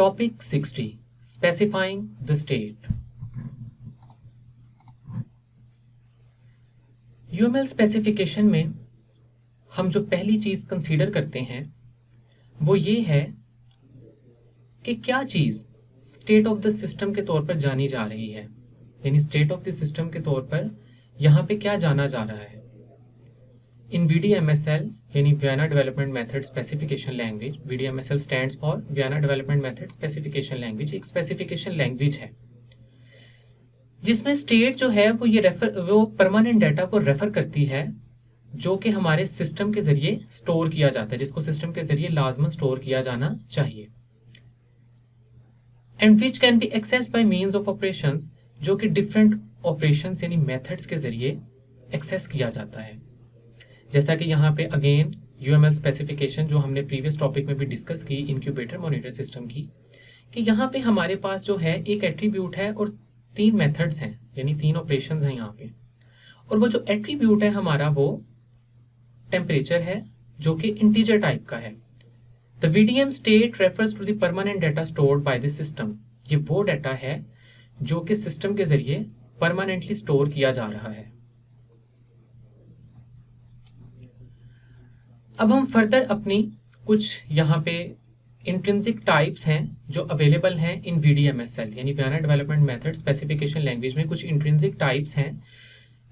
Topic 60 specifying the state. UML specification में हम जो पहली चीज कंसीडर करते हैं वो ये है कि क्या चीज स्टेट ऑफ द सिस्टम के तौर पर जानी जा रही है, यानी स्टेट ऑफ द सिस्टम के तौर पर यहाँ पे क्या जाना जा रहा है। इन VDMSL यानी Vienna development method specification language, VDMSL stands for Vienna development method specification language, एक स्पेसिफिकेशन लैंग्वेज है जिसमें स्टेट जो है वो परमानेंट डाटा को रेफर करती है जो कि हमारे सिस्टम के जरिए स्टोर किया जाता है, जिसको सिस्टम के जरिए लाजमन स्टोर किया जाना चाहिए। And which can be accessed bye means of operations, जो कि डिफरेंट ऑपरेशंस यानी मेथड्स के जरिए एक्सेस किया जाता है। जैसा कि यहाँ पे अगेन यूएमएल स्पेसिफिकेशन जो हमने प्रीवियस टॉपिक में भी डिस्कस की इंक्यूबेटर मॉनिटर सिस्टम की, कि यहाँ पे हमारे पास जो है एक एट्रीब्यूट है और 3 मेथड्स हैं, यानी 3 ऑपरेशंस हैं यहाँ पे। और वो जो एट्रीब्यूट है हमारा वो टेम्परेचर है जो कि इंटीजर टाइप का है। The VDM state refers to the permanent data stored by the system. ये वो डाटा है जो कि सिस्टम के जरिए परमानेंटली स्टोर किया जा रहा है। अब हम फर्दर अपनी कुछ यहाँ पे इंट्रिंसिक टाइप्स हैं जो अवेलेबल हैं इन VDMSL यानी Vienna development method specification language में कुछ इंट्रिंसिक टाइप्स हैं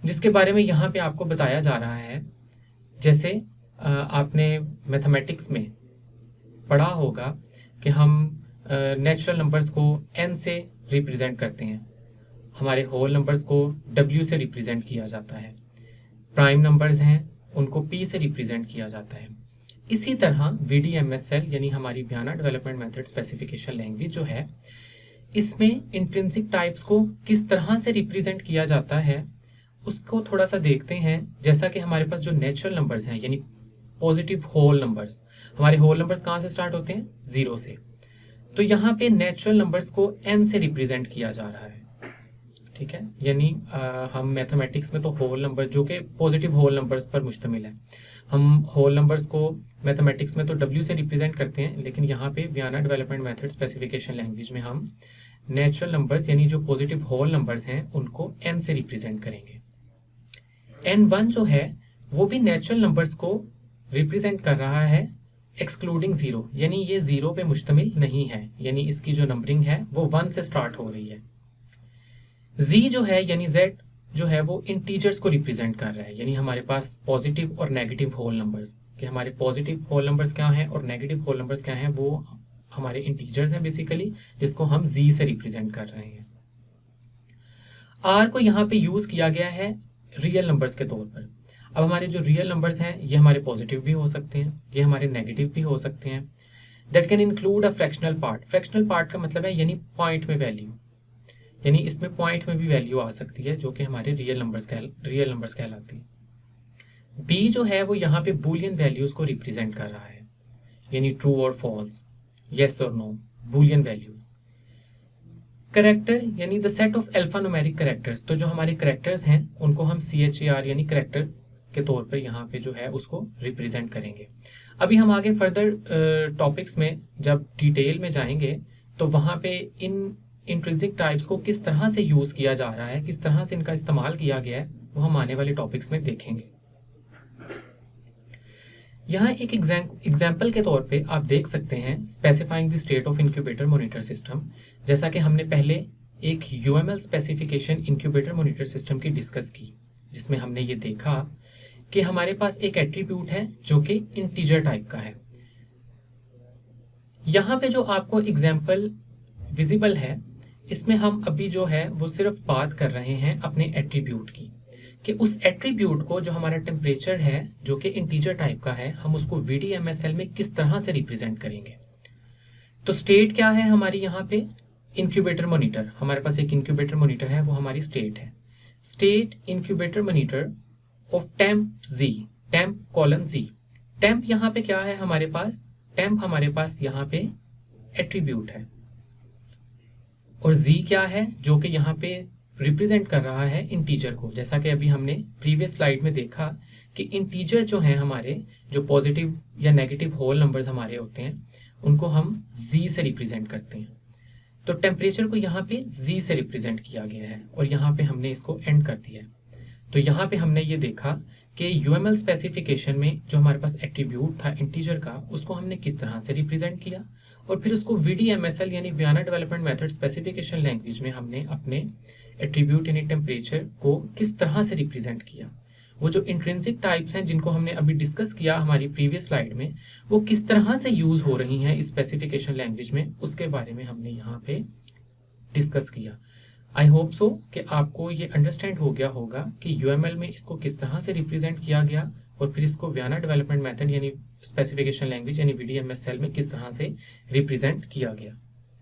जिसके बारे में यहाँ पे आपको बताया जा रहा है। जैसे आपने मैथमेटिक्स में पढ़ा होगा कि हम नेचुरल नंबर्स को n से रिप्रेजेंट करते हैं, हमारे होल नंबर्स को w से रिप्रेजेंट किया जाता है, प्राइम नंबर्स हैं उनको p से रिप्रेजेंट किया जाता है। इसी तरह VDMSL यानी हमारी Vienna development method specification language जो है, इसमें इंट्रिंसिक टाइप्स को किस तरह से रिप्रेजेंट किया जाता है उसको थोड़ा सा देखते हैं। जैसा कि हमारे पास जो नेचुरल नंबर्स हैं यानी पॉजिटिव होल नंबर्स, हमारे होल नंबर्स कहाँ से स्टार्ट होते हैं? 0 से। तो यहाँ पे नेचुरल नंबर्स को n से रिप्रेजेंट किया जा रहा है, ठीक है। यानी हम मैथमेटिक्स में तो होल नंबर जो कि पॉजिटिव होल नंबर्स पर मुश्तमिल है, हम होल नंबर्स को मैथमेटिक्स में तो w से रिप्रेजेंट करते हैं, लेकिन यहाँ पे Vienna development method specification language में हम नेचुरल नंबर्स यानी जो पॉजिटिव होल नंबर्स हैं उनको n से रिप्रेजेंट करेंगे। n1 जो है वो भी नेचुरल नंबर्स को रिप्रेजेंट कर रहा है एक्सक्लूडिंग 0, यानी ये 0 पे मुश्तमिल नहीं है, यानी इसकी जो नंबरिंग है वो 1 से स्टार्ट हो रही है। z जो है यानी z जो है वो इंटीजर्स को रिप्रेजेंट कर रहा है, यानी हमारे पास पॉजिटिव और नेगेटिव होल नंबर्स, कि हमारे पॉजिटिव होल नंबर्स क्या हैं और नेगेटिव होल नंबर्स क्या हैं, वो हमारे इंटीजर्स हैं बेसिकली, जिसको हम z से रिप्रेजेंट कर रहे हैं। r को यहाँ पे यूज किया गया है रियल नंबर्स के तौर पर। अब हमारे जो रियल नंबर्स हैं ये हमारे पॉजिटिव भी हो सकते हैं, ये हमारे नेगेटिव भी हो सकते हैं। That can include a fractional part. Fractional part का मतलब है यानी पॉइंट में वैल्यू, यानी इसमें पॉइंट में भी वैल्यू आ सकती है जो कि हमारे रियल नंबर्स कहलाती है। b जो है वो यहाँ पे बूलियन वैल्यूज को रिप्रेजेंट कर रहा है, यानी ट्रू और फॉल्स, येस और नो, बूलियन वैल्यूज। करेक्टर यानी the set of alpha numeric characters, तो जो हमारे करेक्टर्स हैं उनको हम CHAR यानी करेक्टर के तौर पर यहाँ पे जो है उसको रिप्रेजेंट करेंगे। अभी हम आगे फर्दर टॉपिक्स में जब डिटेल में जाएंगे तो वहाँ पे इन इंट्रिंसिक टाइप्स को किस तरह से यूज किया जा रहा है, किस तरह से इनका इस्तेमाल किया गया है, वो हम आने वाले टॉपिक्स में देखेंगे। यहाँ एक एग्जाम्पल के तौर पे आप देख सकते हैं specifying the state of incubator monitor system. जैसा कि हमने पहले एक UML specification incubator monitor system की डिस्कस की, जिसमें हमने ये देखा कि हमारे पास एक एट्रीब्यूट है जो कि इंटीजर टाइप का है। यहाँ पे जो आपको एग्जाम्पल विजिबल है, इसमें हम अभी जो है वो सिर्फ बात कर रहे हैं अपने एट्रीब्यूट की, कि उस एट्रीब्यूट को जो हमारा टेम्परेचर है जो कि इंटीजर टाइप का है, हम उसको VDMSL में किस तरह से रिप्रेजेंट करेंगे। तो स्टेट क्या है हमारी यहाँ पे? इंक्यूबेटर मॉनिटर, हमारे पास एक इंक्यूबेटर मॉनिटर है, वो हमारी स्टेट है। State incubator monitor of temp z, temp colon z। Temp यहाँ पे क्या है हमारे पास? टेम्प हमारे पास यहाँ पे एट्रीब्यूट है, और z क्या है जो कि यहाँ पे रिप्रेजेंट कर रहा है इंटीजर को। जैसा कि अभी हमने प्रीवियस स्लाइड में देखा कि इंटीजर जो हैं हमारे, जो पॉजिटिव या नेगेटिव होल नंबर्स हमारे होते हैं, उनको हम जी से रिप्रेजेंट करते हैं। तो टेम्परेचर को यहाँ पे जी से रिप्रेजेंट किया गया है और यहाँ पे हमने इसको एंड कर दिया है। तो यहाँ पे हमने ये देखा कि यूएमएल स्पेसिफिकेशन में जो हमारे पास एट्रीब्यूट था इंटीजर का, उसको हमने किस तरह से रिप्रेजेंट किया, और फिर उसको वीडीएमएसएल यानी Vienna development method specification language में हमने अपने एट्रीब्यूट यानी टेम्परेचर को किस तरह से रिप्रेजेंट किया। वो जो इंट्रिंसिक टाइप्स हैं जिनको हमने अभी डिस्कस किया हमारी प्रीवियस स्लाइड में, वो किस तरह से यूज हो रही हैं इस स्पेसिफिकेशन लैंग्वेज में, उसके बारे में हमने यहाँ पे डिस्कस किया। आई होप सो कि आपको ये अंडरस्टैंड हो गया होगा कि यूएमएल में इसको किस तरह से रिप्रेजेंट किया गया और फिर इसको वियना डेवलपमेंट मेथड यानी स्पेसिफिकेशन लैंग्वेज यानी वीडीएमएसएल में किस तरह से रिप्रेजेंट किया गया।